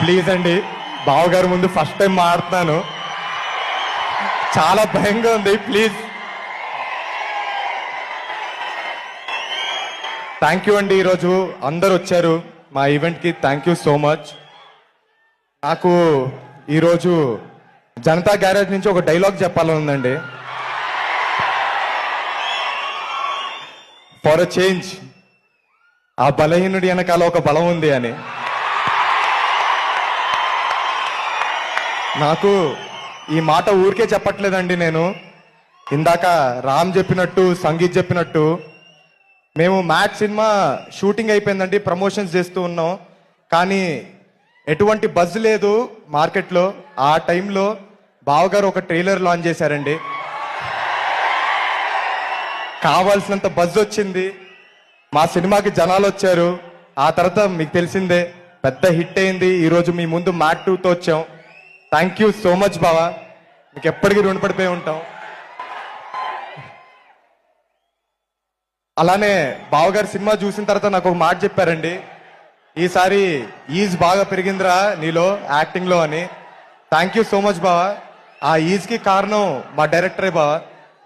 Please అండి, బావగారు ముందు ఫస్ట్ టైం మాట్లాడుతున్నాను, చాలా భయంగా ఉంది. ప్లీజ్. థ్యాంక్ యూ అండి. ఈరోజు అందరు వచ్చారు మా ఈవెంట్కి, థ్యాంక్ యూ సో మచ్. నాకు ఈరోజు జనతా గ్యారేజ్ నుంచి ఒక డైలాగ్ చెప్పాలని ఉందండి. ఫర్ అ చేంజ్, ఆ బలహీనుడి వెనకాల ఒక బలం ఉంది అని. నాకు ఈ మాట ఊరికే చెప్పట్లేదండి. నేను ఇందాక రామ్ చెప్పినట్టు, సంగీత్ చెప్పినట్టు, మేము మ్యాచ్ సినిమా షూటింగ్ అయిపోయిందండి, ప్రమోషన్స్ చేస్తూ ఉన్నాం, కానీ ఎటువంటి బజ్ లేదు మార్కెట్లో. ఆ టైంలో బావగారు ఒక ట్రైలర్ లాంచ్ చేశారండి, కావాల్సినంత బజ్ వచ్చింది, మా సినిమాకి జనాలు వచ్చారు. ఆ తర్వాత మీకు తెలిసిందే, పెద్ద హిట్ అయింది. ఈరోజు మీ ముందు మ్యాట్ 2తో వచ్చాం. థ్యాంక్ యూ సో మచ్ బావా, మీకు ఎప్పటికీ రుణపడిపోయి ఉంటాం. అలానే బావగారు సినిమా చూసిన తర్వాత నాకు ఒక మాట చెప్పారండి, ఈసారి ఈజ్ బాగా పెరిగిందిరా నీలో యాక్టింగ్లో అని. థ్యాంక్ యూ సో మచ్ బావా. ఆ ఈజ్కి కారణం మా డైరెక్టరే బావా.